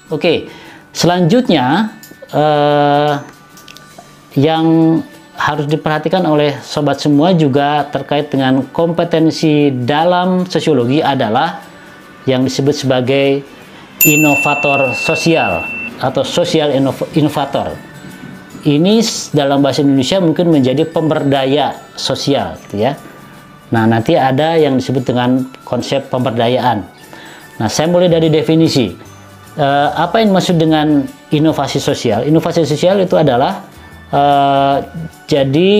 Oke, selanjutnya yang harus diperhatikan oleh sobat semua juga terkait dengan kompetensi dalam sosiologi adalah yang disebut sebagai inovator sosial atau social inovator. Ini dalam bahasa Indonesia mungkin menjadi pemberdaya sosial, gitu ya. Nah, nanti ada yang disebut dengan konsep pemberdayaan. Nah, saya mulai dari definisi. Apa yang dimaksud dengan inovasi sosial? Inovasi sosial itu adalah jadi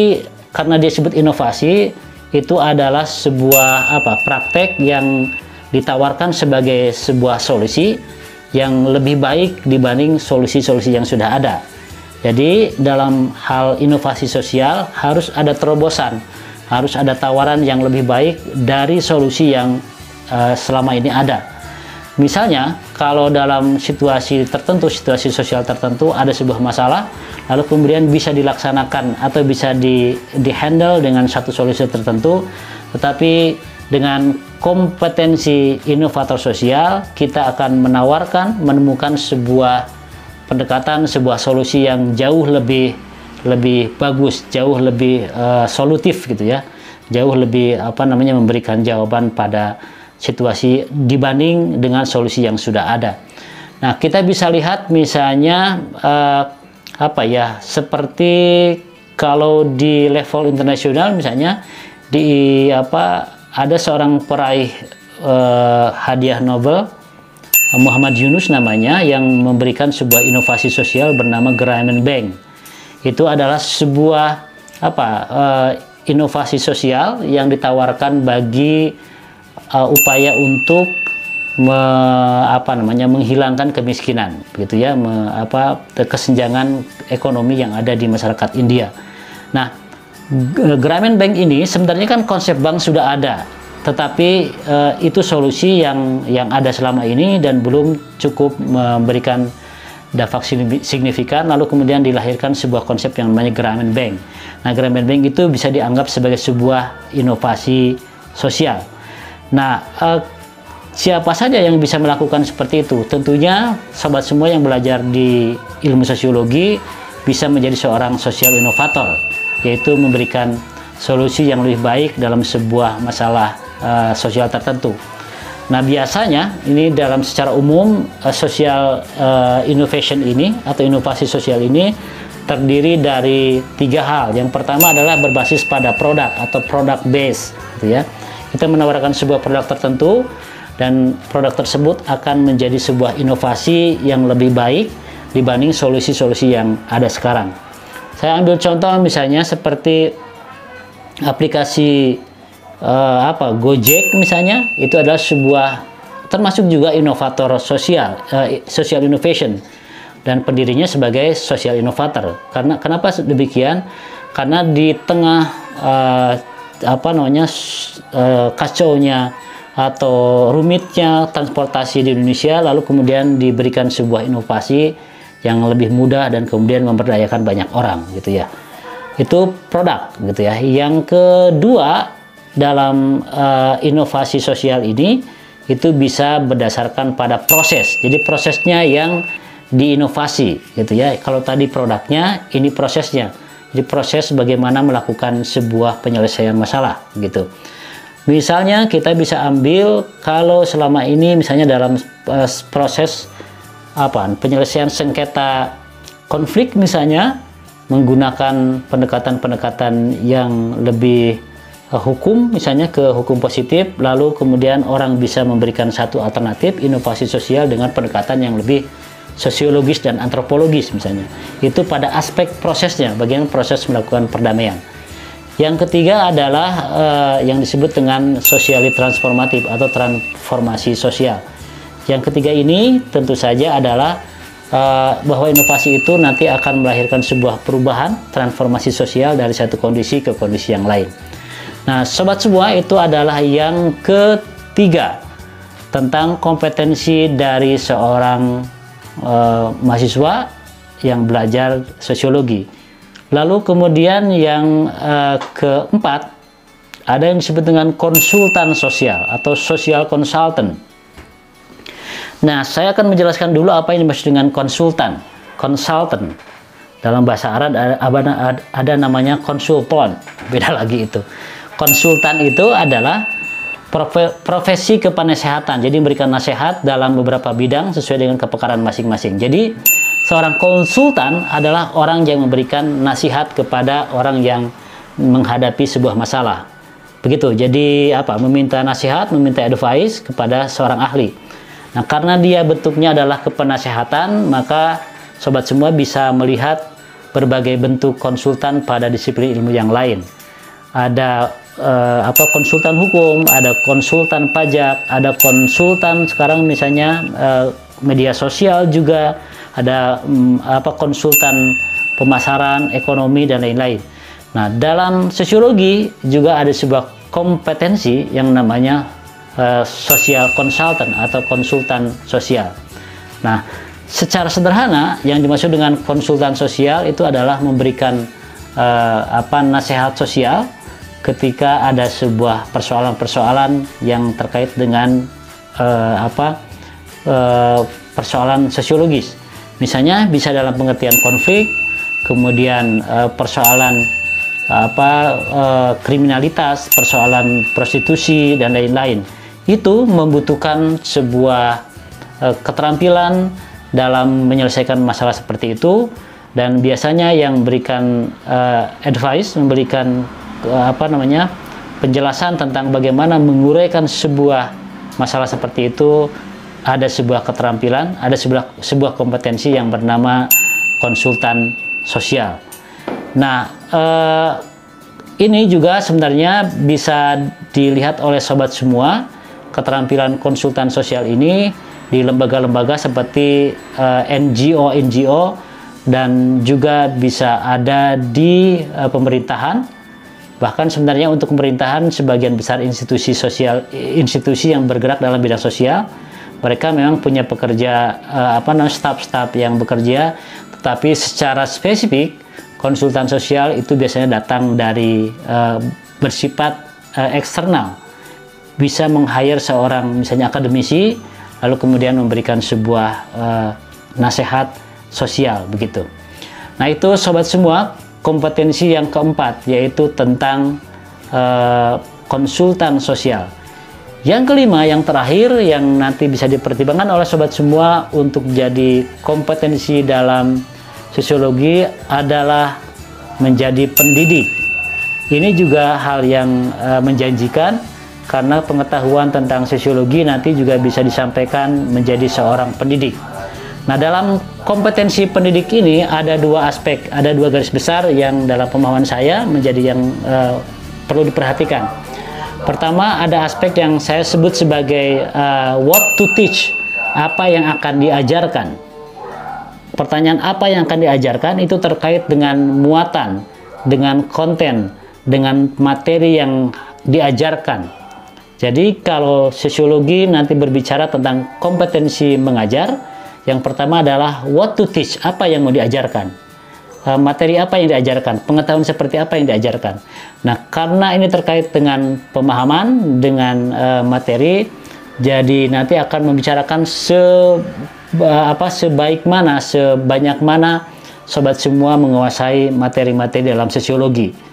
karena dia disebut inovasi, itu adalah sebuah praktek yang ditawarkan sebagai sebuah solusi yang lebih baik dibanding solusi-solusi yang sudah ada. Jadi dalam hal inovasi sosial harus ada terobosan, harus ada tawaran yang lebih baik dari solusi yang selama ini ada. Misalnya, kalau dalam situasi tertentu, situasi sosial tertentu, ada sebuah masalah, lalu kemudian bisa dilaksanakan atau bisa di-handle dengan satu solusi tertentu, tetapi dengan kompetensi inovator sosial, kita akan menemukan sebuah pendekatan, sebuah solusi yang jauh lebih bagus, jauh lebih solutif gitu ya, jauh lebih memberikan jawaban pada situasi dibanding dengan solusi yang sudah ada. Nah, kita bisa lihat misalnya seperti kalau di level internasional misalnya ada seorang peraih hadiah Nobel, Muhammad Yunus namanya, yang memberikan sebuah inovasi sosial bernama Grameen Bank. Itu adalah sebuah inovasi sosial yang ditawarkan bagi upaya untuk menghilangkan kemiskinan, gitu ya, kesenjangan ekonomi yang ada di masyarakat India. Nah, Grameen Bank ini sebenarnya kan konsep bank sudah ada, tetapi itu solusi yang ada selama ini dan belum cukup memberikan dampak signifikan, lalu kemudian dilahirkan sebuah konsep yang namanya Grameen Bank. Nah, Grameen Bank itu bisa dianggap sebagai sebuah inovasi sosial. Nah, siapa saja yang bisa melakukan seperti itu? Tentunya sobat semua yang belajar di ilmu sosiologi bisa menjadi seorang sosial inovator, yaitu memberikan solusi yang lebih baik dalam sebuah masalah sosial tertentu. Nah, biasanya ini dalam secara umum social innovation ini atau inovasi sosial ini terdiri dari 3 hal. Yang pertama adalah berbasis pada produk atau product base, gitu ya. Kita menawarkan sebuah produk tertentu dan produk tersebut akan menjadi sebuah inovasi yang lebih baik dibanding solusi-solusi yang ada sekarang. Saya ambil contoh misalnya seperti aplikasi Gojek misalnya, itu adalah sebuah termasuk juga inovator sosial, social innovation, dan pendirinya sebagai social innovator. Karena kenapa demikian? Karena di tengah kacaunya atau rumitnya transportasi di Indonesia, lalu kemudian diberikan sebuah inovasi yang lebih mudah dan kemudian memberdayakan banyak orang, gitu ya. Itu produk, gitu ya. Yang kedua, dalam inovasi sosial ini itu bisa berdasarkan pada proses. Jadi prosesnya yang diinovasi, gitu ya. Kalau tadi produknya, ini prosesnya. Jadi proses bagaimana melakukan sebuah penyelesaian masalah, gitu. Misalnya kita bisa ambil kalau selama ini misalnya dalam proses penyelesaian sengketa konflik misalnya menggunakan pendekatan-pendekatan yang lebih hukum, misalnya ke hukum positif, lalu kemudian orang bisa memberikan satu alternatif inovasi sosial dengan pendekatan yang lebih sosiologis dan antropologis misalnya. Itu pada aspek prosesnya, bagian proses melakukan perdamaian. Yang ketiga adalah yang disebut dengan socially transformatif atau transformasi sosial. Yang ketiga ini tentu saja adalah bahwa inovasi itu nanti akan melahirkan sebuah perubahan, transformasi sosial dari satu kondisi ke kondisi yang lain. Nah, sobat semua, itu adalah yang ketiga tentang kompetensi dari seorang mahasiswa yang belajar sosiologi. Lalu kemudian yang keempat, ada yang disebut dengan konsultan sosial atau social consultant. Nah, saya akan menjelaskan dulu apa yang dimaksud dengan konsultan. Consultant. Dalam bahasa Arab ada namanya konsultan. Beda lagi itu. Konsultan itu adalah profesi kepenasehatan. Jadi memberikan nasihat dalam beberapa bidang sesuai dengan kepakaran masing-masing. Jadi seorang konsultan adalah orang yang memberikan nasihat kepada orang yang menghadapi sebuah masalah. Begitu. Jadi meminta nasihat, meminta advice kepada seorang ahli. Nah, karena dia bentuknya adalah kepenasehatan, maka sobat semua bisa melihat berbagai bentuk konsultan pada disiplin ilmu yang lain. Ada konsultan hukum, ada konsultan pajak, ada konsultan sekarang misalnya media sosial juga, ada konsultan pemasaran, ekonomi dan lain-lain. Nah, dalam sosiologi juga ada sebuah kompetensi yang namanya social consultant atau konsultan sosial. Nah, secara sederhana yang dimaksud dengan konsultan sosial itu adalah memberikan nasihat sosial ketika ada sebuah persoalan-persoalan yang terkait dengan persoalan sosiologis. Misalnya bisa dalam pengertian konflik, kemudian persoalan kriminalitas, persoalan prostitusi dan lain-lain. Itu membutuhkan sebuah keterampilan dalam menyelesaikan masalah seperti itu, dan biasanya yang memberikan advice, memberikan penjelasan tentang bagaimana menguraikan sebuah masalah seperti itu, ada sebuah keterampilan, ada sebuah kompetensi yang bernama konsultan sosial. Nah, ini juga sebenarnya bisa dilihat oleh sobat semua. Keterampilan konsultan sosial ini di lembaga-lembaga seperti NGO dan juga bisa ada di pemerintahan. Bahkan sebenarnya untuk pemerintahan sebagian besar institusi yang bergerak dalam bidang sosial, mereka memang punya pekerja staf-staf yang bekerja, tetapi secara spesifik konsultan sosial itu biasanya datang dari bersifat eksternal. Bisa meng-hire seorang misalnya akademisi, lalu kemudian memberikan sebuah nasihat sosial begitu. Nah, itu sobat semua kompetensi yang keempat, yaitu tentang konsultan sosial. Yang kelima, yang terakhir, yang nanti bisa dipertimbangkan oleh sobat semua untuk jadi kompetensi dalam sosiologi adalah menjadi pendidik. Ini juga hal yang menjanjikan, karena pengetahuan tentang sosiologi nanti juga bisa disampaikan menjadi seorang pendidik. Nah, dalam kompetensi pendidik ini ada dua aspek, ada dua garis besar yang dalam pemahaman saya menjadi yang perlu diperhatikan. Pertama, ada aspek yang saya sebut sebagai what to teach, apa yang akan diajarkan. Pertanyaan apa yang akan diajarkan itu terkait dengan muatan, dengan konten, dengan materi yang diajarkan. Jadi kalau sosiologi nanti berbicara tentang kompetensi mengajar, yang pertama adalah what to teach, apa yang mau diajarkan, materi apa yang diajarkan, pengetahuan seperti apa yang diajarkan. Nah, karena ini terkait dengan pemahaman, dengan materi, jadi nanti akan membicarakan sebaik mana, sebanyak mana sobat semua menguasai materi-materi dalam sosiologi.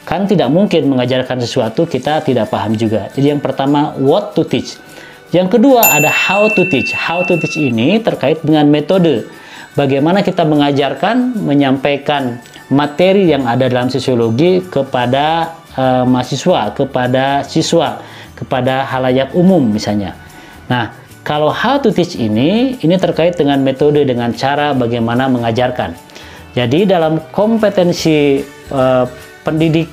Kan tidak mungkin mengajarkan sesuatu kita tidak paham juga. Jadi yang pertama, what to teach. Yang kedua, ada how to teach. How to teach ini terkait dengan metode. Bagaimana kita mengajarkan, menyampaikan materi yang ada dalam sosiologi kepada mahasiswa, kepada siswa, kepada halayak umum misalnya. Nah, kalau how to teach ini terkait dengan metode, dengan cara bagaimana mengajarkan. Jadi dalam kompetensi pendidik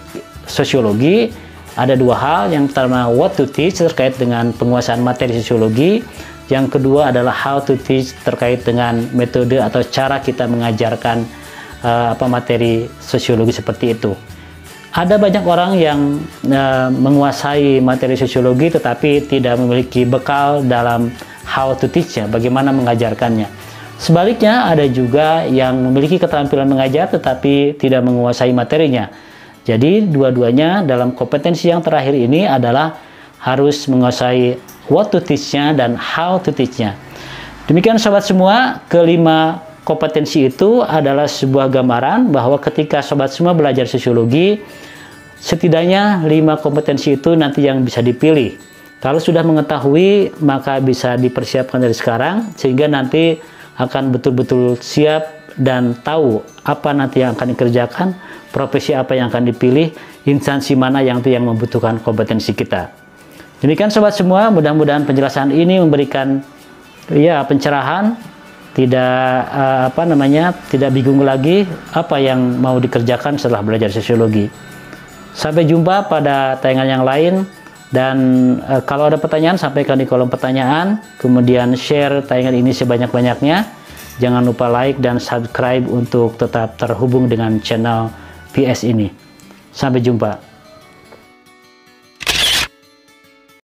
sosiologi ada dua hal. Yang pertama, what to teach terkait dengan penguasaan materi sosiologi. Yang kedua adalah how to teach terkait dengan metode atau cara kita mengajarkan materi sosiologi seperti itu. Ada banyak orang yang menguasai materi sosiologi tetapi tidak memiliki bekal dalam how to teach-nya, bagaimana mengajarkannya. Sebaliknya, ada juga yang memiliki keterampilan mengajar tetapi tidak menguasai materinya. Jadi dua-duanya dalam kompetensi yang terakhir ini adalah harus menguasai what to teach-nya dan how to teach-nya. Demikian sobat semua, kelima kompetensi itu adalah sebuah gambaran bahwa ketika sobat semua belajar sosiologi, setidaknya 5 kompetensi itu nanti yang bisa dipilih. Kalau sudah mengetahui, maka bisa dipersiapkan dari sekarang, sehingga nanti akan betul-betul siap dan tahu apa nanti yang akan dikerjakan, profesi apa yang akan dipilih, instansi mana yang membutuhkan kompetensi kita. Demikian sobat semua, mudah-mudahan penjelasan ini memberikan pencerahan, tidak tidak bingung lagi apa yang mau dikerjakan setelah belajar sosiologi. Sampai jumpa pada tayangan yang lain, dan kalau ada pertanyaan sampaikan di kolom pertanyaan, kemudian share tayangan ini sebanyak-banyaknya. Jangan lupa like dan subscribe untuk tetap terhubung dengan channel PS ini. Sampai jumpa.